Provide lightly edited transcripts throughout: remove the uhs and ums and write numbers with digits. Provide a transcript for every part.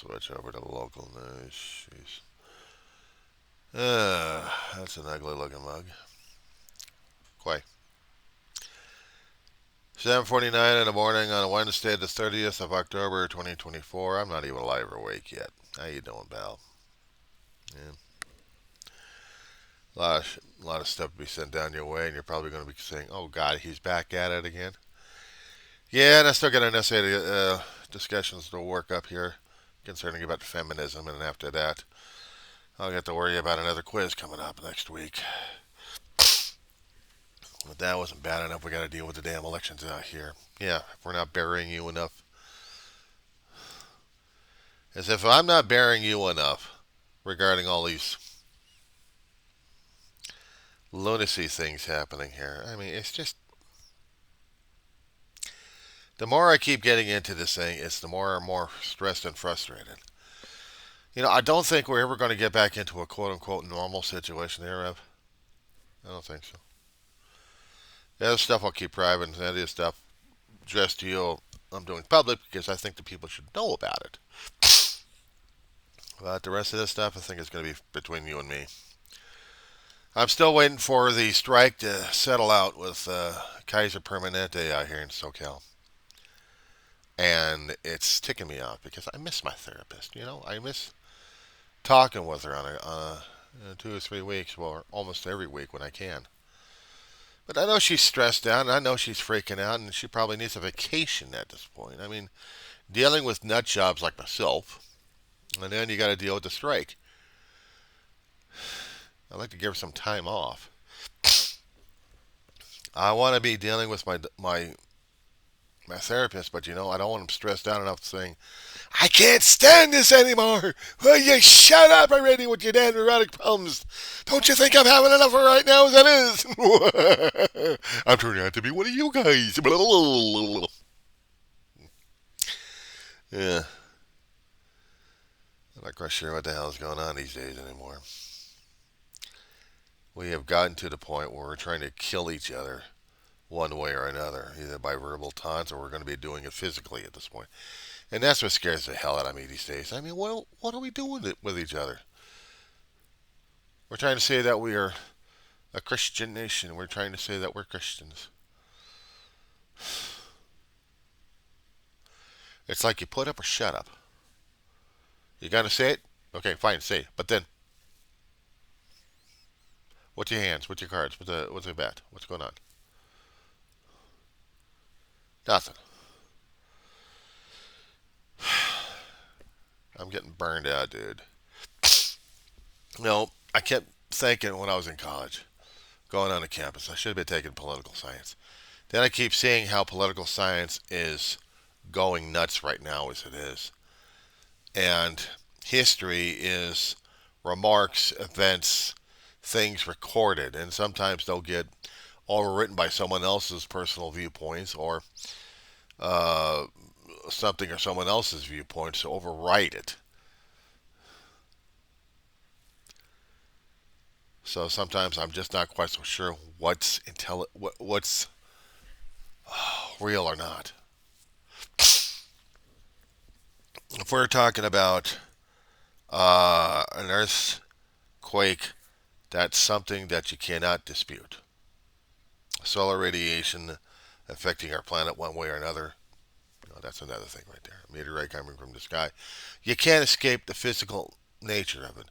switch over to local news. Jeez. That's an ugly looking mug. Quay. 7:49 in the morning on a Wednesday, the 30th of October, 2024. I'm not even alive or awake yet. How you doing, pal? Yeah. A lot of stuff to be sent down your way, and you're probably going to be saying, "Oh God, he's back at it again." Yeah, and I still got an essay discussions to work up here concerning about feminism, and after that, I'll get to worry about another quiz coming up next week. But that wasn't bad enough. We got to deal with the damn elections out here. Yeah, if we're not burying you enough, as if I'm not burying you enough regarding all these lunacy things happening here. I mean, it's just the more I keep getting into this thing, it's the more and more stressed and frustrated. I don't think we're ever going to get back into a quote unquote normal situation here, Ev. I don't think so. The other stuff I'll keep private, and the other stuff addressed to you, I'm doing public because I think the people should know about it. But the rest of this stuff, I think is going to be between you and me. I'm still waiting for the strike to settle out with Kaiser Permanente out here in SoCal. And it's ticking me off because I miss my therapist. I miss talking with her on 2 or 3 weeks, well, almost every week when I can. But I know she's stressed out, and I know she's freaking out, and she probably needs a vacation at this point. I mean, dealing with nut jobs like myself, and then you got to deal with the strike. I'd like to give her some time off. I want to be dealing with my therapist, but I don't want him stressed out enough saying, "I can't stand this anymore. Will you shut up already with your damn neurotic problems? Don't you think I'm having enough right now as it is?" I'm turning out to be one of you guys. Yeah, I'm not quite sure what the hell is going on these days anymore. We have gotten to the point where we're trying to kill each other one way or another, either by verbal taunts or we're going to be doing it physically at this point. And that's what scares the hell out of me these days. I mean, what are we doing with each other? We're trying to say that we are a Christian nation. We're trying to say that we're Christians. It's like you put up or shut up. You got to say it? Okay, fine, say it. But then, what's your hands? What's your cards? What's the bet? What's going on? Nothing. I'm getting burned out, dude. I kept thinking when I was in college, going on to campus, I should have been taking political science. Then I keep seeing how political science is going nuts right now as it is. And history is remarks, events, things recorded. And sometimes they'll get overwritten by someone else's personal viewpoints or uh, something or someone else's viewpoints to overwrite it. So sometimes I'm just not quite so sure what's real or not. If we're talking about an earthquake, that's something that you cannot dispute. Solar radiation affecting our planet one way or another, that's another thing right there. A meteorite coming from the sky. You can't escape the physical nature of it.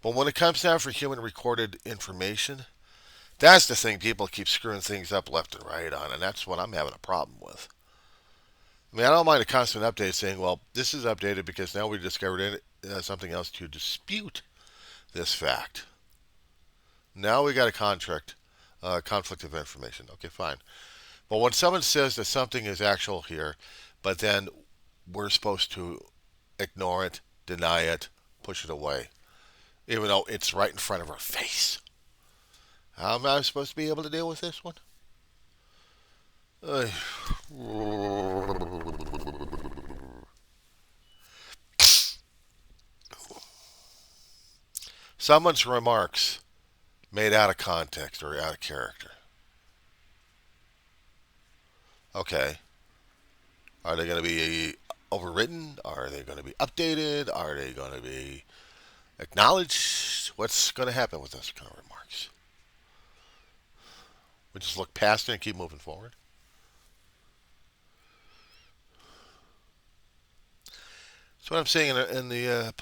But when it comes down for human recorded information, that's the thing people keep screwing things up left and right on, and that's what I'm having a problem with. I mean, I don't mind a constant update saying, well, this is updated because now we discovered something else to dispute this fact. Now we got a conflict of information. Okay, fine. But when someone says that something is actual here, but then we're supposed to ignore it, deny it, push it away, even though it's right in front of our face. How am I supposed to be able to deal with this one? Someone's remarks made out of context or out of character. Okay. Are they going to be overwritten? Are they going to be updated? Are they going to be acknowledged? What's going to happen with those kind of remarks? We just look past it and keep moving forward. That's what I'm seeing in the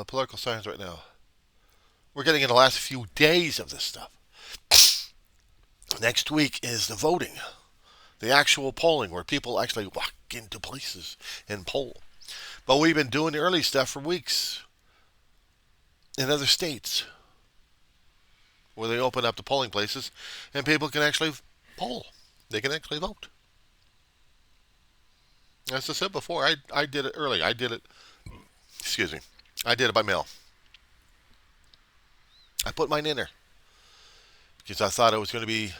political science right now. We're getting in the last few days of this stuff. Next week is the voting, the actual polling, where people actually walk into places and poll. But we've been doing the early stuff for weeks in other states where they open up the polling places and people can actually poll. They can actually vote. As I said before, I did it early. Excuse me, I did it by mail. I put mine in there because I thought it was going to be,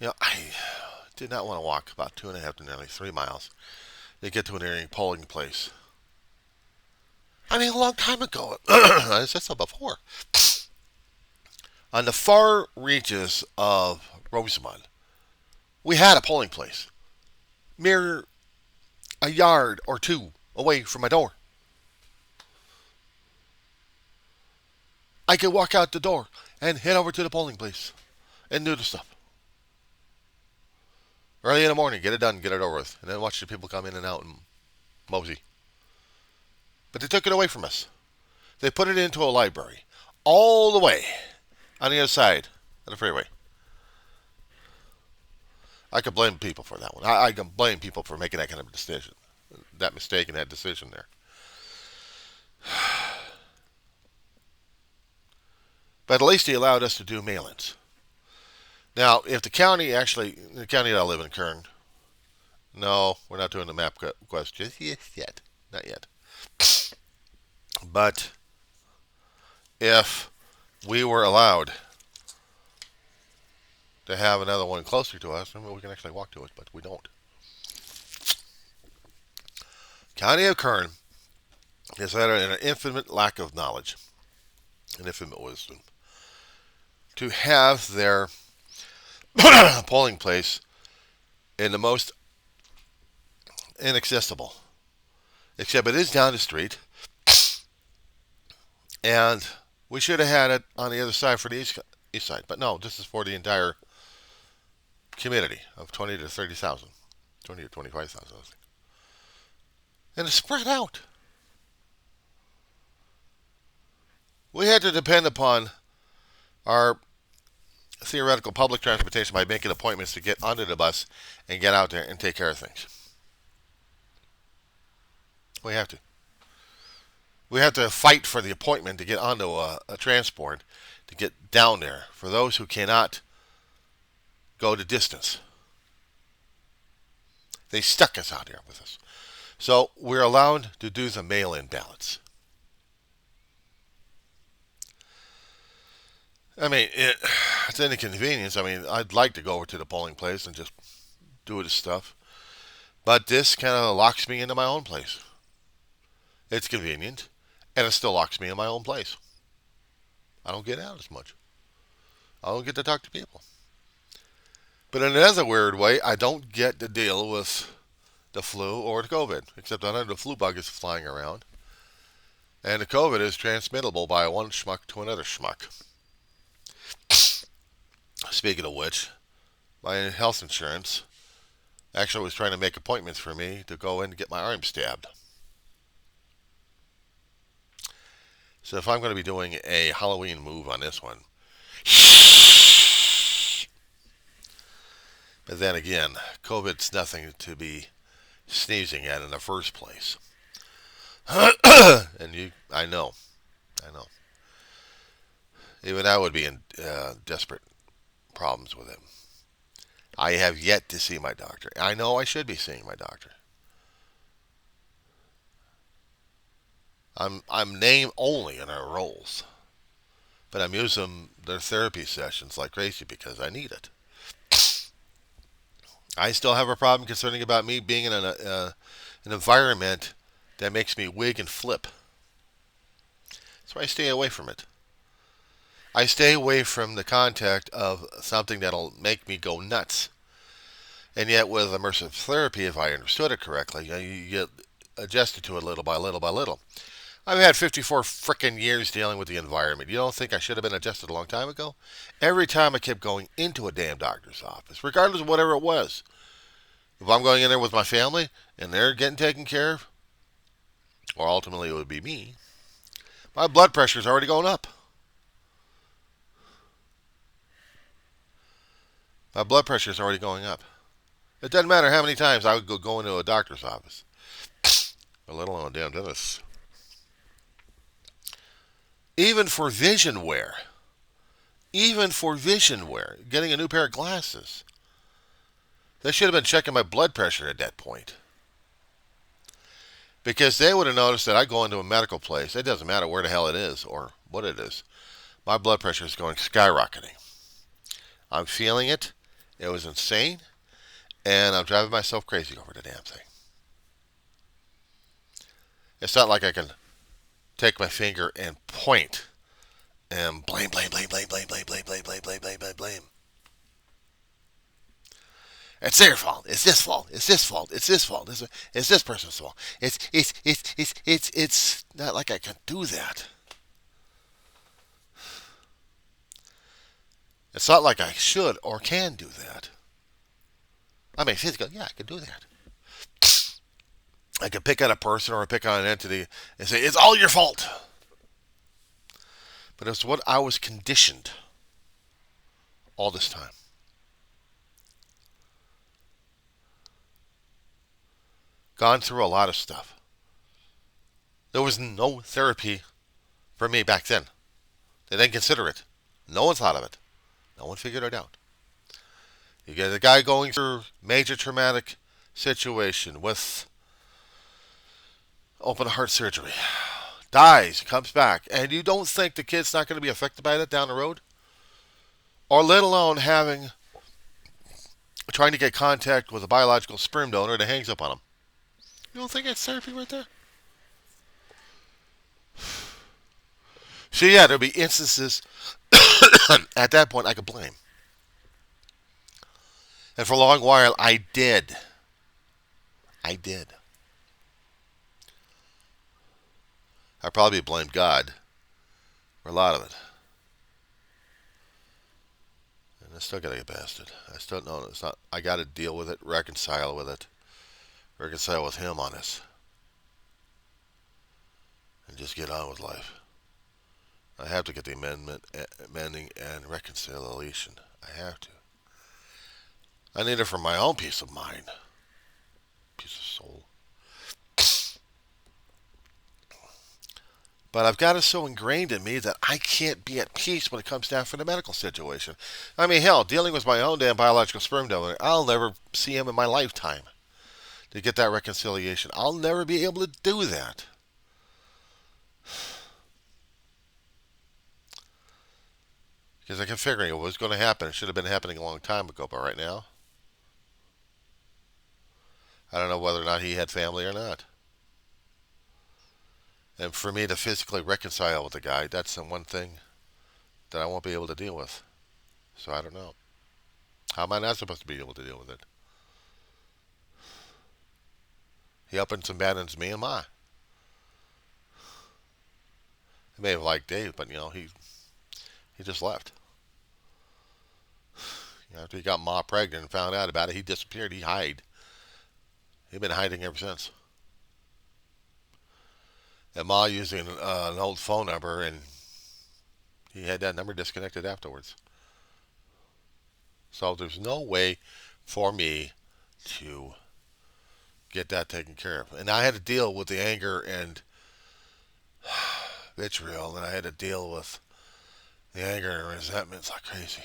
I did not want to walk about 2.5 to nearly 3 miles to get to an polling place. I mean, a long time ago, I said so before, on the far reaches of Rosamond, we had a polling place, mere a yard or two away from my door. I could walk out the door and head over to the polling place and do the stuff. Early in the morning, get it done, get it over with, and then watch the people come in and out and mosey. But they took it away from us. They put it into a library all the way on the other side of the freeway. I could blame people for that one. I can blame people for making that kind of decision, that mistake and that decision there. But at least he allowed us to do mail-ins. Now, if the county that I live in, Kern, no, we're not doing the map quest just yet. Not yet. But if we were allowed to have another one closer to us, then we can actually walk to it, but we don't. County of Kern is at an infinite lack of knowledge and infinite wisdom to have their polling place in the most inaccessible. Except it is down the street, and we should have had it on the other side for the east side. But no, this is for the entire community of 20 to 30,000, 20 to 25,000, I think. And it's spread out. We had to depend upon our theoretical public transportation by making appointments to get onto the bus and get out there and take care of things. We have to. We have to fight for the appointment to get onto a transport to get down there for those who cannot go the distance. They stuck us out here with us. So we're allowed to do the mail-in ballots. I mean, it's an inconvenience. I mean, I'd like to go over to the polling place and just do this stuff. But this kind of locks me into my own place. It's convenient, and it still locks me in my own place. I don't get out as much. I don't get to talk to people. But in another weird way, I don't get to deal with the flu or the COVID, except I know the flu bug is flying around. And the COVID is transmittable by one schmuck to another schmuck. Speaking of which, my health insurance actually was trying to make appointments for me to go in and get my arm stabbed. So if I'm going to be doing a Halloween move on this one, but then again, COVID's nothing to be sneezing at in the first place. And I know. Even I would be in desperate problems with it. I have yet to see my doctor. I know I should be seeing my doctor. I'm name only in our roles, but I'm using their therapy sessions like crazy because I need it. I still have a problem concerning about me being in an environment that makes me wig and flip. So I stay away from it. I stay away from the contact of something that'll make me go nuts. And yet, with immersive therapy, if I understood it correctly, you get adjusted to it little by little by little. I've had 54 frickin' years dealing with the environment. You don't think I should have been adjusted a long time ago? Every time I kept going into a damn doctor's office, regardless of whatever it was. If I'm going in there with my family and they're getting taken care of, or ultimately it would be me, my blood pressure is already going up. My blood pressure is already going up. It doesn't matter how many times I would go into a doctor's office, let alone a damn dentist. Even for vision wear, getting a new pair of glasses, they should have been checking my blood pressure at that point. Because they would have noticed that I go into a medical place, it doesn't matter where the hell it is or what it is, my blood pressure is going skyrocketing. I'm feeling it. It was insane. And I'm driving myself crazy over the damn thing. It's not like I can take my finger and point and blame. It's their fault. It's this fault. It's this fault. It's this fault. It's this person's fault. It's not like I can do that. It's not like I should or can do that. I mean, physically, yeah, I can do that. I could pick on a person or pick on an entity and say, it's all your fault. But it's what I was conditioned all this time. Gone through a lot of stuff. There was no therapy for me back then. They didn't consider it. No one thought of it. No one figured it out. You get a guy going through major traumatic situation with open heart surgery, dies, comes back, and you don't think the kid's not going to be affected by that down the road? Or let alone trying to get contact with a biological sperm donor that hangs up on him. You don't think that's therapy right there? So yeah, there'll be instances at that point I could blame. And for a long while I did. I probably blamed God for a lot of it. And I still gotta get past it. I still know it's not. I gotta deal with it, reconcile with it, reconcile with Him on this, and just get on with life. I have to get the amending and reconciliation. I have to. I need it for my own peace of mind, peace of soul. But I've got it so ingrained in me that I can't be at peace when it comes down for the medical situation. I mean, hell, dealing with my own damn biological sperm donor, I'll never see him in my lifetime to get that reconciliation. I'll never be able to do that. Because I kept figuring it was going to happen. It should have been happening a long time ago, but right now, I don't know whether or not he had family or not. And for me to physically reconcile with the guy, that's the one thing that I won't be able to deal with. So I don't know. How am I not supposed to be able to deal with it? He up and abandons me and Ma. He may have liked Dave, but he just left. After he got Ma pregnant and found out about it, he disappeared. He hid. He'd been hiding ever since. And Ma using an old phone number, and he had that number disconnected afterwards. So there's no way for me to get that taken care of. And I had to deal with the anger and vitriol, and I had to deal with the anger and resentments like crazy.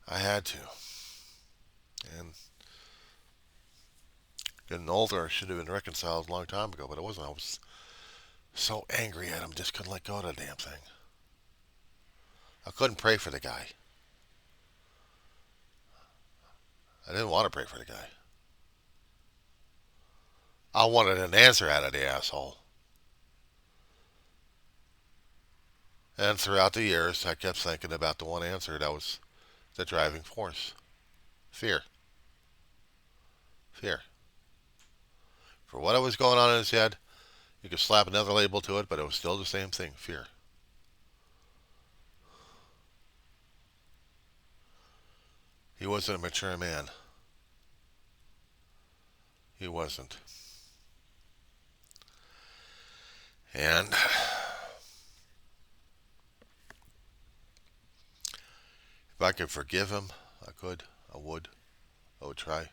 I had to. And getting older, I should have been reconciled a long time ago, but it wasn't. I was so angry at him, just couldn't let go of the damn thing. I couldn't pray for the guy. I didn't want to pray for the guy. I wanted an answer out of the asshole. And throughout the years, I kept thinking about the one answer that was the driving force. Fear. Fear. For what was going on in his head, you could slap another label to it, but it was still the same thing. Fear. He wasn't a mature man. He wasn't. And if I could forgive him, I could. I would. I would try.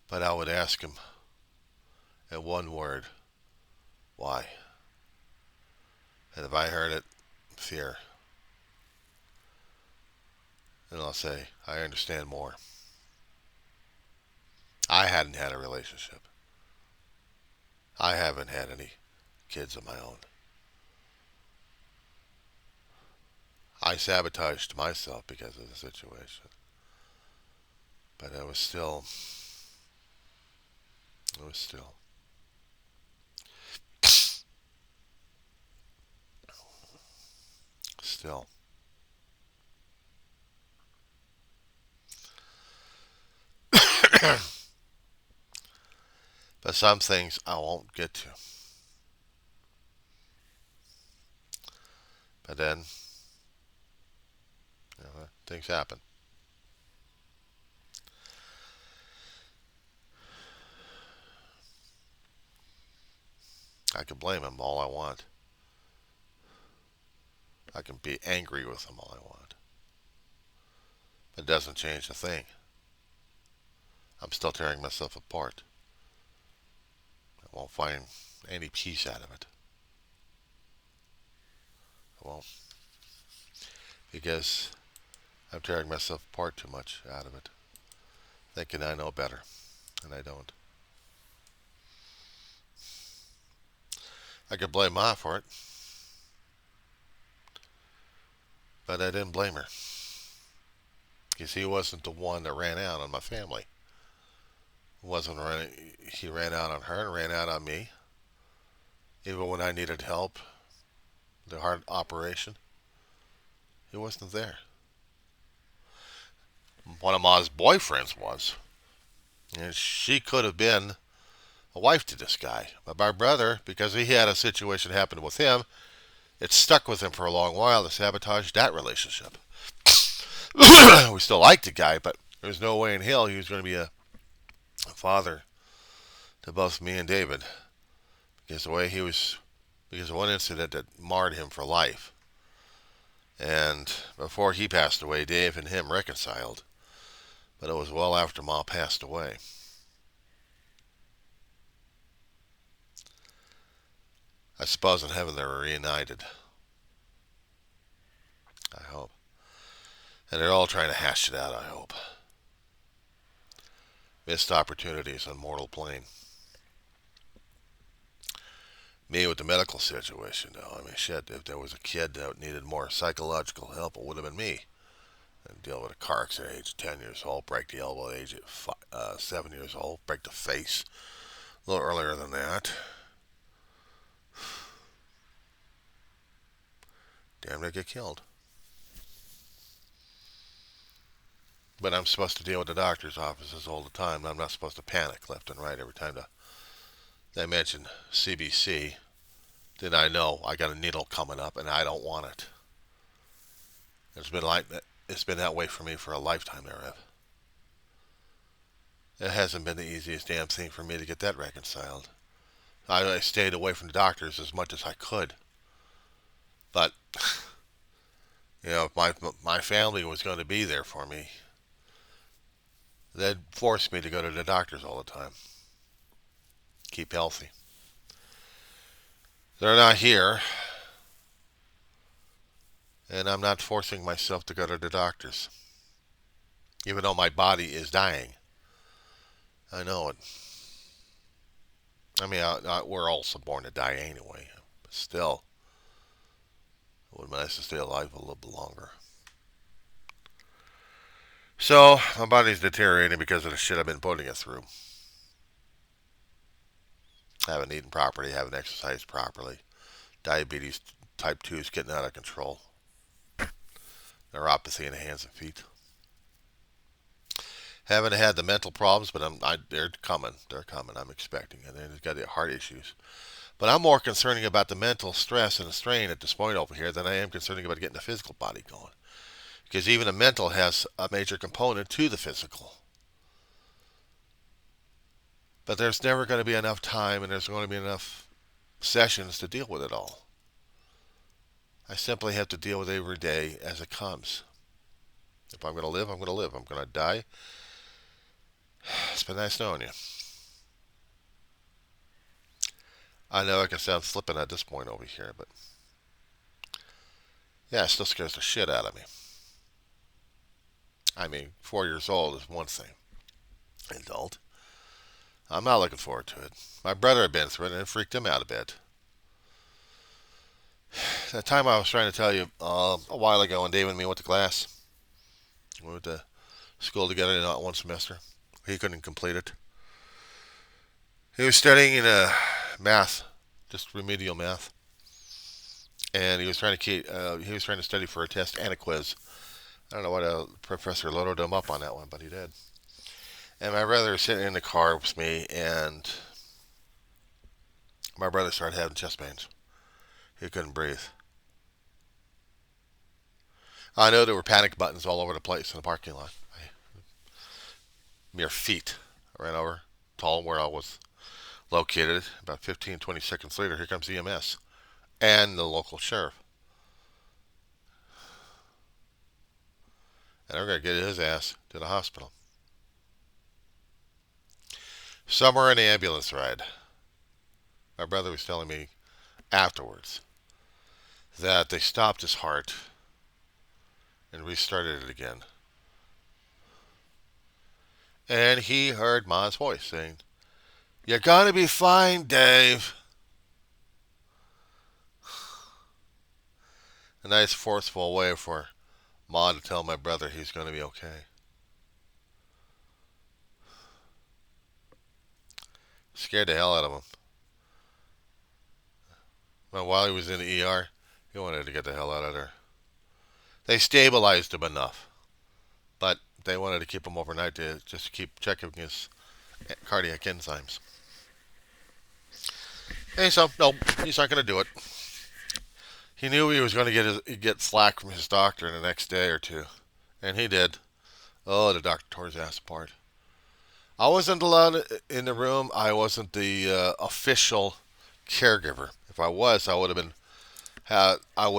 But I would ask him in one word, why? And if I heard it, fear, then I'll say, I understand more. I hadn't had a relationship. I haven't had any kids of my own. I sabotaged myself because of the situation. But it was still, it was still. Still. But some things I won't get to. But then, things happen. I can blame him all I want. I can be angry with him all I want. But it doesn't change a thing. I'm still tearing myself apart. I won't find any peace out of it. I won't. Because I'm tearing myself apart too much out of it. Thinking I know better. And I don't. I could blame Ma for it. But I didn't blame her. Because he wasn't the one that ran out on my family. Wasn't running, he ran out on her and ran out on me. Even when I needed help, the heart operation, he wasn't there. One of Ma's boyfriends was. And she could have been a wife to this guy. But my brother, because he had a situation happen with him, it stuck with him for a long while to sabotage that relationship. We still liked the guy, but there was no way in hell he was going to be a father to both me and David. Because the way he was, because of one incident that marred him for life. And before he passed away, Dave and him reconciled. But it was well after Ma passed away. I suppose in heaven they were reunited. I hope. And they're all trying to hash it out, I hope. Missed opportunities on mortal plane. Me with the medical situation, though. I mean, shit, if there was a kid that needed more psychological help, it would have been me. And deal with a car accident at age of 10 years old, break the elbow at age of 7 years old, break the face a little earlier than that. Damn, they get killed. But I'm supposed to deal with the doctor's offices all the time. I'm not supposed to panic left and right every time they mention CBC. Then I know I got a needle coming up and I don't want it. It's been like that. It's been that way for me for a lifetime, Arif. It hasn't been the easiest damn thing for me to get that reconciled. I stayed away from the doctors as much as I could. But, if my family was going to be there for me, they'd force me to go to the doctors all the time. Keep healthy. They're not here, and I'm not forcing myself to go to the doctors. Even though my body is dying. I know it. I mean, we're also born to die anyway. But still, it would be nice to stay alive a little bit longer. So, my body's deteriorating because of the shit I've been putting it through. I haven't eaten properly, haven't exercised properly. Diabetes type 2 is getting out of control. neuropathy in the hands and feet. Haven't had the mental problems, but they're coming. They're coming. I'm expecting it. And they've got the heart issues. But I'm more concerning about the mental stress and the strain at this point over here than I am concerning about getting the physical body going. Because even the mental has a major component to the physical. But there's never going to be enough time and there's going to be enough sessions to deal with it all. I simply have to deal with every day as it comes. If I'm going to live, I'm going to live. I'm going to die. It's been nice knowing you. I know I can sound flippant at this point over here, but yeah, it still scares the shit out of me. I mean, 4 years old is one thing. Adult. I'm not looking forward to it. My brother had been through it and it freaked him out a bit. That time I was trying to tell you a while ago when Dave and me went to class. We went to school together in one semester. He couldn't complete it. He was studying in math, just remedial math, and he was trying to study for a test and a quiz. I don't know what professor loaded him up on that one, but he did. And my brother was sitting in the car with me, and my brother started having chest pains. He couldn't breathe. I know there were panic buttons all over the place in the parking lot. Mere feet. I ran over, told him where I was located. About 15, 20 seconds later, here comes EMS and the local sheriff. And they're going to get his ass to the hospital. Somewhere in the ambulance ride, my brother was telling me afterwards that they stopped his heart and restarted it again. And he heard Ma's voice saying, "You're going to be fine, Dave." A nice forceful way for Ma to tell my brother he's going to be okay. Scared the hell out of him. Well, while he was in the ER, he wanted to get the hell out of there. They stabilized him enough, but they wanted to keep him overnight to just keep checking his cardiac enzymes. And so, no, he's not going to do it. He knew he was going to get flack from his doctor in the next day or two, and he did. Oh, the doctor tore his ass apart. I wasn't allowed in the room. I wasn't the official caregiver. If I was, I would have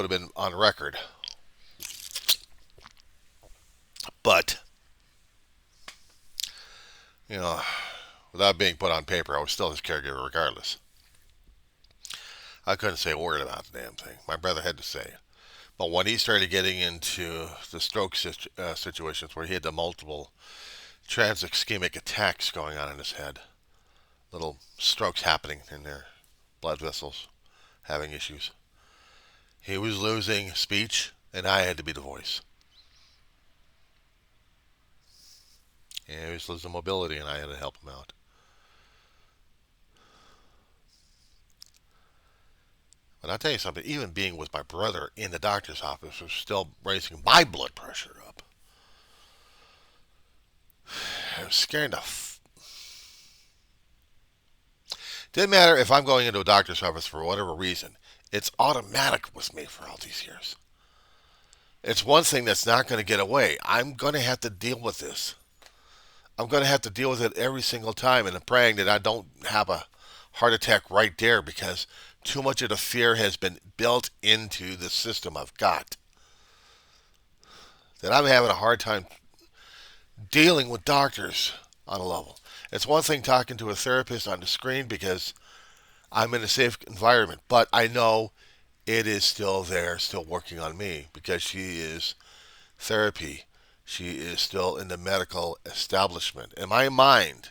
been on record. But you know, without being put on paper, I was still his caregiver regardless. I couldn't say a word about the damn thing. My brother had to say it. But when he started getting into the stroke situations where he had the multiple trans-ischemic attacks going on in his head, little strokes happening in their blood vessels, having issues, he was losing speech, and I had to be the voice. And he was losing mobility, and I had to help him out. But I'll tell you something, even being with my brother in the doctor's office was still raising my blood pressure up. It was scaring the Didn't matter if I'm going into a doctor's office for whatever reason. It's automatic with me for all these years. It's one thing that's not going to get away. I'm going to have to deal with this. I'm going to have to deal with it every single time, and I'm praying that I don't have a heart attack right there because too much of the fear has been built into the system I've got. That I'm having a hard time dealing with doctors on a level. It's one thing talking to a therapist on the screen because I'm in a safe environment, but I know it is still there, still working on me because she is therapy. She is still in the medical establishment. In my mind,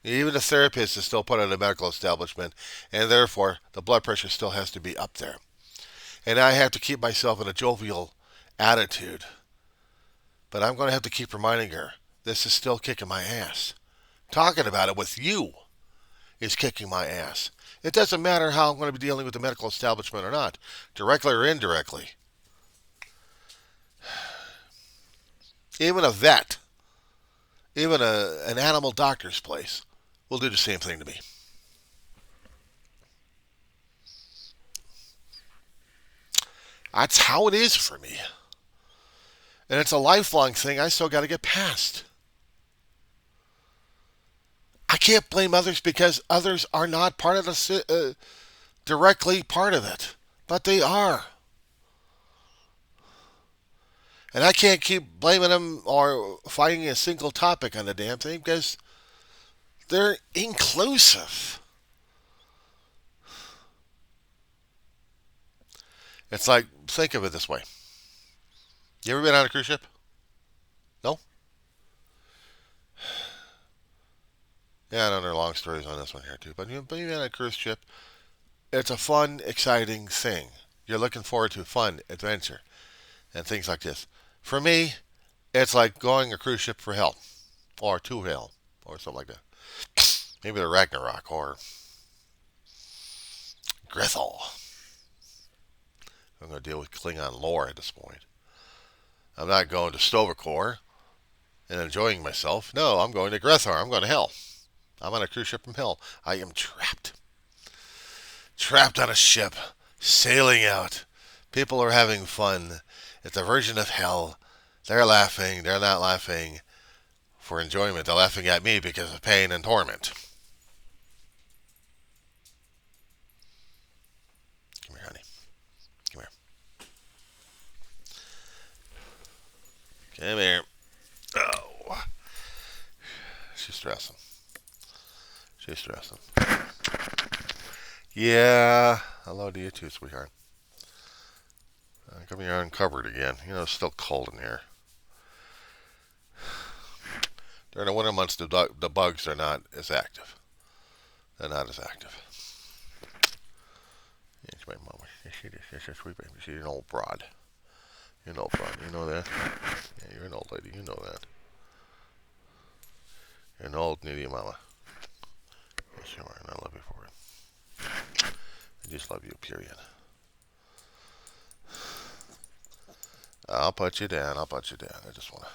even the therapist is still part of the medical establishment, and therefore the blood pressure still has to be up there. And I have to keep myself in a jovial attitude. But I'm going to have to keep reminding her, this is still kicking my ass. Talking about it with you is kicking my ass. It doesn't matter how I'm going to be dealing with the medical establishment or not, directly or indirectly. Even a vet, even an animal doctor's place will do the same thing to me. That's how it is for me. And it's a lifelong thing I still got to get past. I can't blame others because others are not part of directly part of it, but they are. And I can't keep blaming them or finding a single topic on the damn thing because they're inclusive. It's like, think of it this way. You ever been on a cruise ship? No? Yeah, I know there are long stories on this one here too, but you've been on a cruise ship. It's a fun, exciting thing. You're looking forward to fun, adventure, and things like this. For me, it's like going a cruise ship for hell, or to hell, or something like that. Maybe the Ragnarok, or Grethel. I'm going to deal with Klingon lore at this point. I'm not going to Tovacor and enjoying myself. No, I'm going to Grethar. I'm going to hell. I'm on a cruise ship from hell. I am trapped. Trapped on a ship, sailing out. People are having fun. It's a version of hell. They're laughing. They're not laughing for enjoyment. They're laughing at me because of pain and torment. Come here, honey. Come here. Come here. Oh. She's stressing. She's stressing. Yeah. Hello to you too, sweetheart. Come here uncovered again. You know, it's still cold in here. During the winter months, the bugs are not as active. They're not as active. Yes, my mama. Yes, a sweet baby. She's an old broad. You're an old broad. You know that? Yeah, you're an old lady. You know that. You're an old needy mama. Yes, you are, and I love you for it. I just love you, period. I'll put you down. I'll put you down. I just want to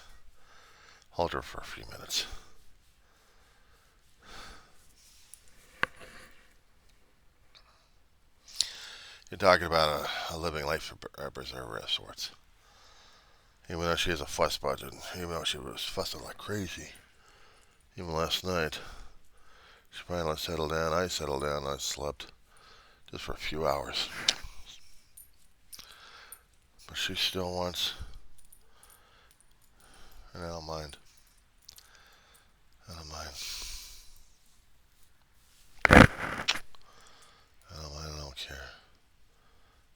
hold her for a few minutes. You're talking about a living life preserver of sorts. Even though she has a fuss budget, even though she was fussing like crazy, even last night, she finally settled down. I settled down. I slept just for a few hours. But she still wants, and I don't mind. I don't mind. I don't mind. I don't care.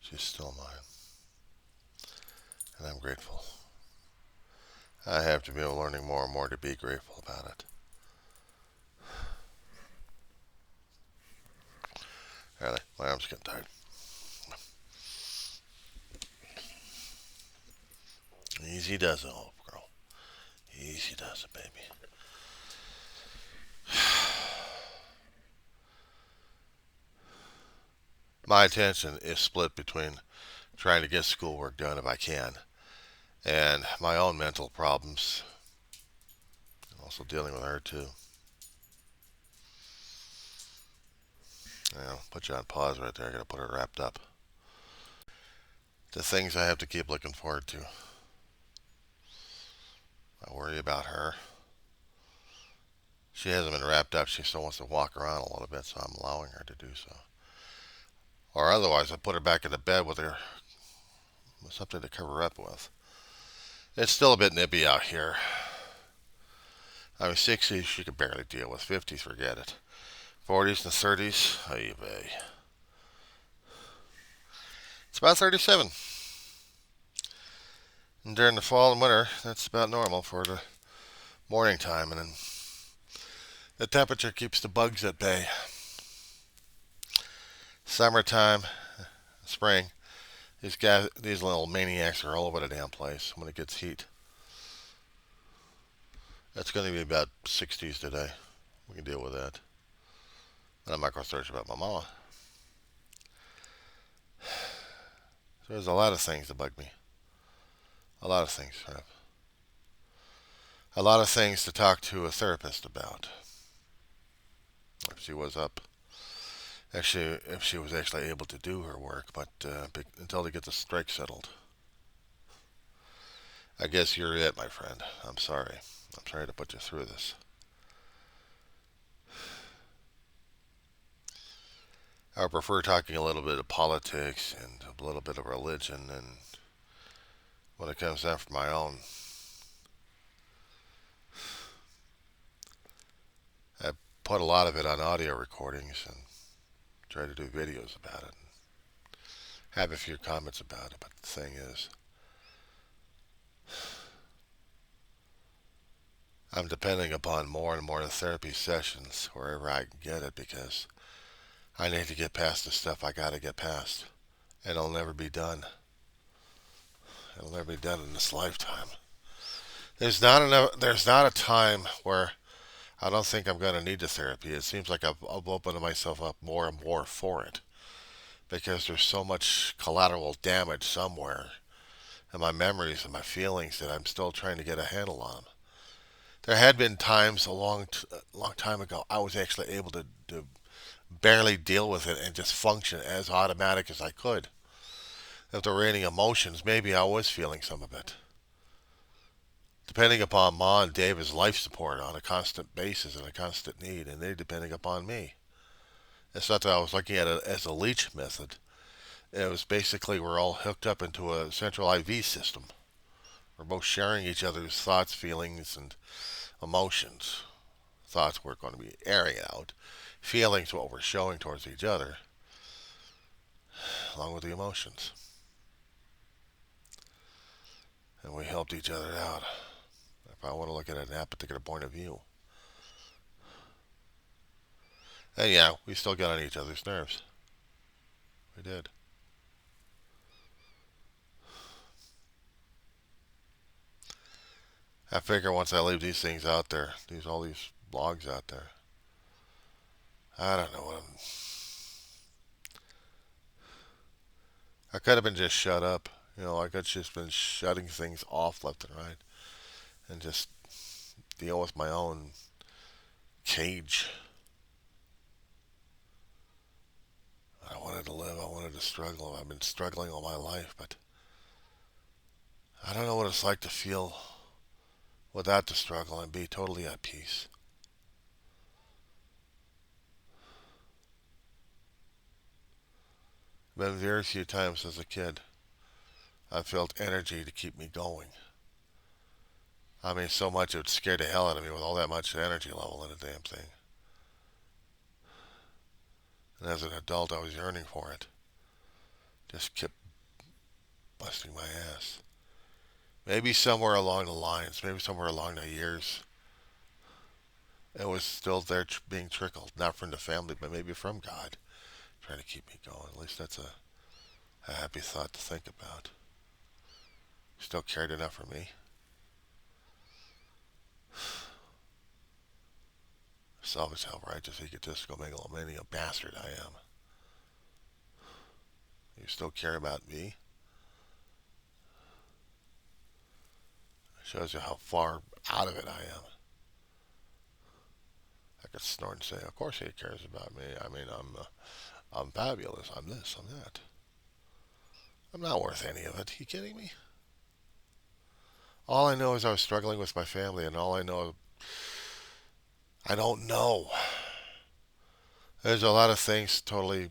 She's still mine. And I'm grateful. I have to be learning more and more to be grateful about it. Really, my arm's getting tired. Easy does it, old girl. Easy does it, baby. My attention is split between trying to get schoolwork done if I can and my own mental problems. I'm also dealing with her too. Put you on pause right there. I gotta put her wrapped up. The things I have to keep looking forward to. I worry about her. She hasn't been wrapped up. She still wants to walk around a little bit, so I'm allowing her to do so. Or otherwise, I put her back in the bed with her with something to cover her up with. It's still a bit nippy out here. I mean, 60s she could barely deal with. 50s, forget it. 40s and 30s, ay vey. It's about 37. And during the fall and winter, that's about normal for the morning time. And then the temperature keeps the bugs at bay. Summertime, spring, these little maniacs are all over the damn place when it gets heat. It's going to be about 60s today. We can deal with that. And I'm not going to search about my mama. So there's a lot of things that bug me. A lot of things. a lot of things to talk to a therapist about. If she was up, actually, if she was actually able to do her work, but until they get the strike settled. I guess you're it, my friend. I'm sorry. I'm sorry to put you through this. I prefer talking a little bit of politics and a little bit of religion, and when it comes down for my own, I put a lot of it on audio recordings and try to do videos about it. Have a few comments about it, but the thing is, I'm depending upon more and more therapy sessions wherever I can get it because I need to get past the stuff I got to get past. And it'll never be done. It'll never be done in this lifetime. There's not a time where I don't think I'm going to need the therapy. It seems like I've opened myself up more and more for it because there's so much collateral damage somewhere in my memories and my feelings that I'm still trying to get a handle on. There had been times long time ago I was actually able to barely deal with it and just function as automatic as I could. If there were any emotions, maybe I was feeling some of it. Depending upon Ma and David's life support on a constant basis and a constant need, and they depending upon me. It's not that I was looking at it as a leech method. It was basically we're all hooked up into a central IV system. We're both sharing each other's thoughts, feelings, and emotions. Thoughts we're going to be airing out. Feelings what we're showing towards each other, along with the emotions. And we helped each other out. If I want to look at it in that particular point of view. And yeah, we still got on each other's nerves. We did. I figure once I leave these things out there, all these blogs out there, I don't know what I could have been just shut up. I could have just been shutting things off left and right and just deal with my own cage. I wanted to live. I wanted to struggle. I've been struggling all my life, but I don't know what it's like to feel without the struggle and be totally at peace. Been very few times as a kid I felt energy to keep me going. I mean, so much it would scare the hell out of me with all that much energy level in a damn thing. And as an adult, I was yearning for it. Just kept busting my ass. Maybe somewhere along the lines, maybe somewhere along the years, it was still there being trickled, not from the family, but maybe from God, trying to keep me going. At least that's a happy thought to think about. Still cared enough for me. Selfish, self-righteous, egotistical, megalomaniac bastard I am. You still care about me? Shows you how far out of it I am. I could snort and say, "Of course he cares about me. I mean, I'm fabulous. I'm this. I'm that. I'm not worth any of it. You kidding me? All I know is I was struggling with my family, and all I know, I don't know. There's a lot of things totally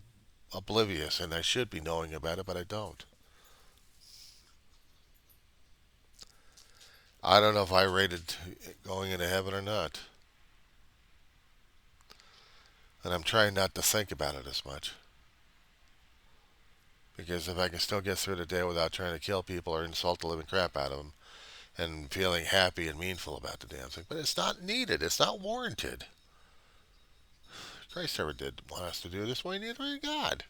oblivious, and I should be knowing about it, but I don't. I don't know if I rated going into heaven or not, and I'm trying not to think about it as much. Because if I can still get through the day without trying to kill people or insult the living crap out of them, and feeling happy and meaningful about the damn thing. But it's not needed. It's not warranted. Christ never did want us to do this way, neither did God.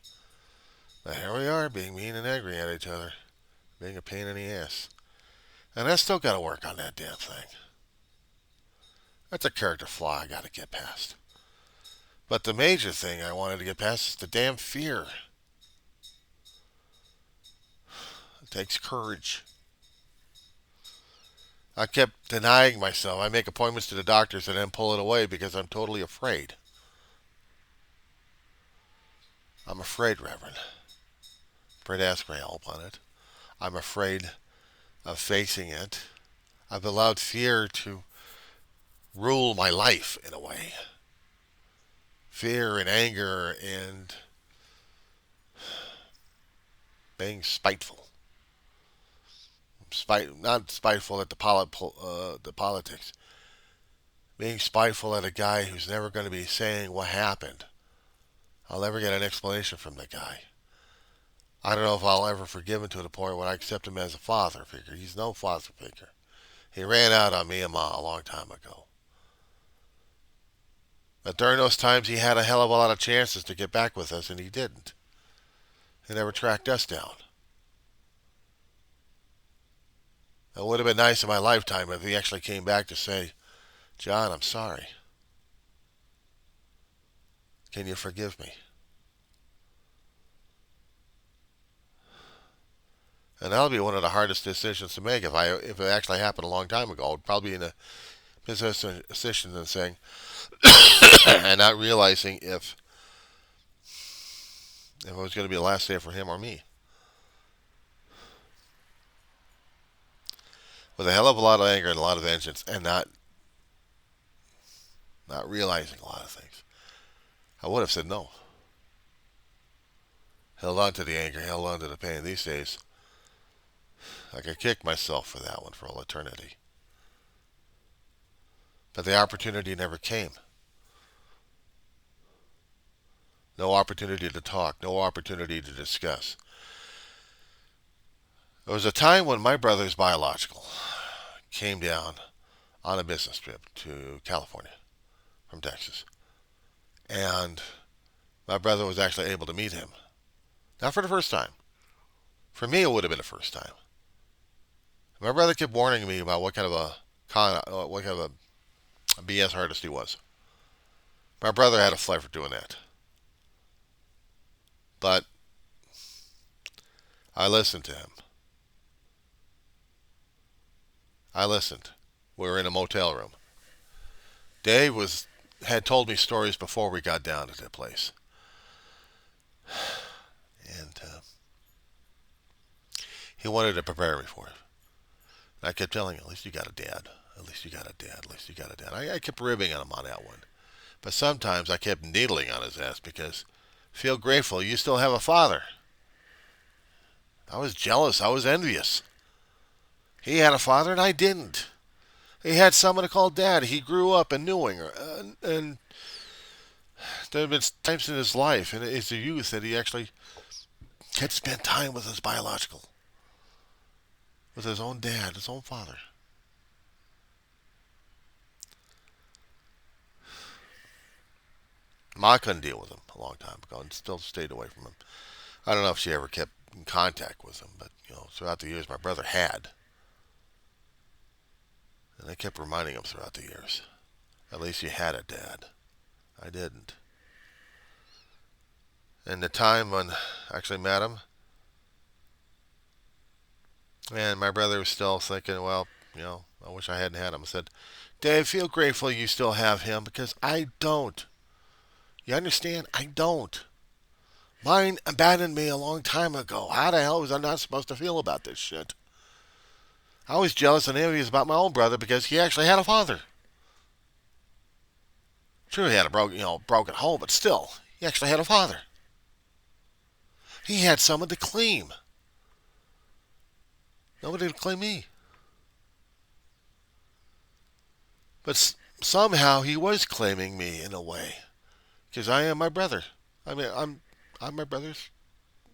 But here we are, being mean and angry at each other, being a pain in the ass. And I still got to work on that damn thing. That's a character flaw I got to get past. But the major thing I wanted to get past is the damn fear. It takes courage. I kept denying myself. I make appointments to the doctors and then pull it away because I'm totally afraid. I'm afraid, Reverend. Afraid to ask for help on it. I'm afraid of facing it. I've allowed fear to rule my life in a way. Fear and anger and being spiteful. Not spiteful at the politics. Being spiteful at a guy who's never going to be saying what happened. I'll never get an explanation from the guy. I don't know if I'll ever forgive him to the point where I accept him as a father figure. He's no father figure. He ran out on me and Ma a long time ago. But during those times, he had a hell of a lot of chances to get back with us, and he didn't. He never tracked us down. It would have been nice in my lifetime if he actually came back to say, John, I'm sorry. Can you forgive me? And that'll be one of the hardest decisions to make if it actually happened a long time ago. I'd probably be in a position and saying, and not realizing if it was going to be the last day for him or me. With a hell of a lot of anger and a lot of vengeance, and not realizing a lot of things, I would have said no. Held on to the anger, held on to the pain. These days, I could kick myself for that one for all eternity. But the opportunity never came. No opportunity to talk, no opportunity to discuss. There was a time when my brother's biological came down on a business trip to California from Texas. And my brother was actually able to meet him. Not for the first time. For me, it would have been the first time. My brother kept warning me about what kind of a BS artist he was. My brother had a flair for doing that. But I listened to him. I listened. We were in a motel room. Dave had told me stories before we got down to the place. And he wanted to prepare me for it. I kept telling him, at least you got a dad. At least you got a dad. At least you got a dad. I kept ribbing on him on that one. But sometimes I kept needling on his ass because feel grateful you still have a father. I was jealous. I was envious. He had a father and I didn't. He had someone to call dad. He grew up and knew her. And there have been times in his life, and as a youth, that he actually had spent time with his biological, with his own dad, his own father. Ma couldn't deal with him a long time ago and still stayed away from him. I don't know if she ever kept in contact with him, but throughout the years, my brother had. And I kept reminding him throughout the years, at least you had a dad. I didn't. And the time when I actually met him, and my brother was still thinking, well, I wish I hadn't had him. I said, Dave, feel grateful you still have him because I don't. You understand? I don't. Mine abandoned me a long time ago. How the hell was I not supposed to feel about this shit? I was jealous and envious about my own brother because he actually had a father. Sure, he had a broken home, but still, he actually had a father. He had someone to claim. Nobody to claim me. But somehow he was claiming me in a way, because I am my brother. I mean, I'm my brother's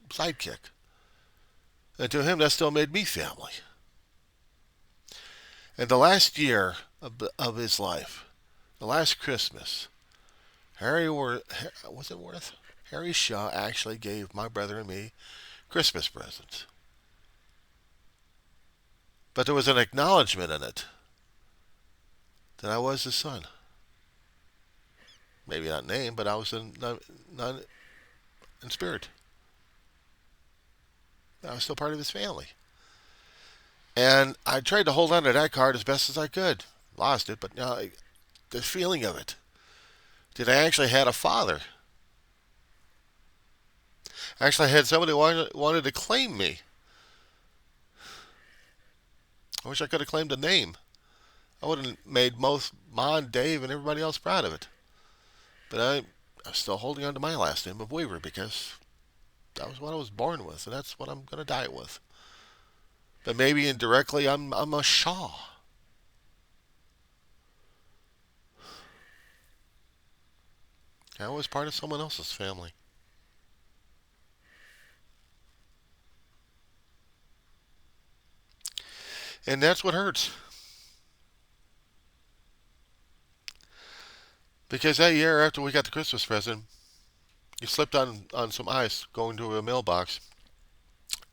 sidekick, and to him that still made me family. And the last year of his life, the last Christmas, Harry Shaw actually gave my brother and me Christmas presents. But there was an acknowledgement in it that I was his son. Maybe not name, but I was not in spirit. I was still part of his family. And I tried to hold on to that card as best as I could. Lost it, but now the feeling of it. That I actually had a father. Actually, I had somebody who wanted to claim me. I wish I could have claimed a name. I would have made most Ma and Dave and everybody else proud of it. But I'm still holding on to my last name of Weaver because that was what I was born with, and that's what I'm going to die with. But maybe indirectly, I'm a Shaw. I was part of someone else's family. And that's what hurts. Because that year after we got the Christmas present, you slipped on some ice going to a mailbox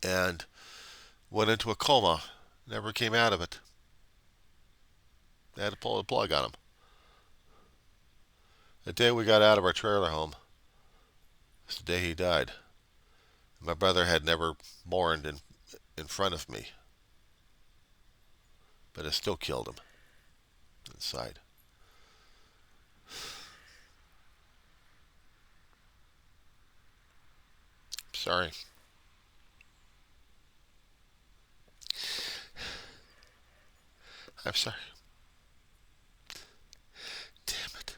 and went into a coma. Never came out of it. They had to pull the plug on him. The day we got out of our trailer home was the day he died. My brother had never mourned in front of me, but it still killed him inside. Sorry. I'm sorry. Damn it.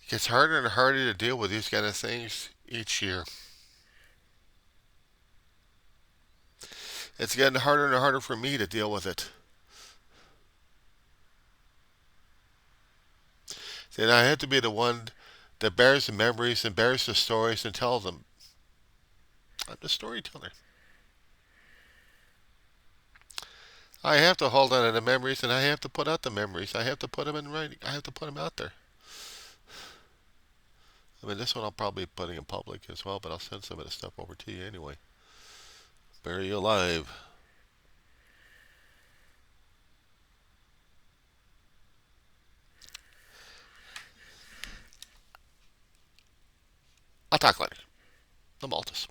It gets harder and harder to deal with these kind of things each year. It's getting harder and harder for me to deal with it. Then I have to be the one that bears the memories and bears the stories and tells them. I'm the storyteller. I have to hold on to the memories and I have to put out the memories. I have to put them in writing. I have to put them out there. I mean, this one I'll probably be putting in public as well, but I'll send some of the stuff over to you anyway. Bury you alive. I'll talk later. The Maltus.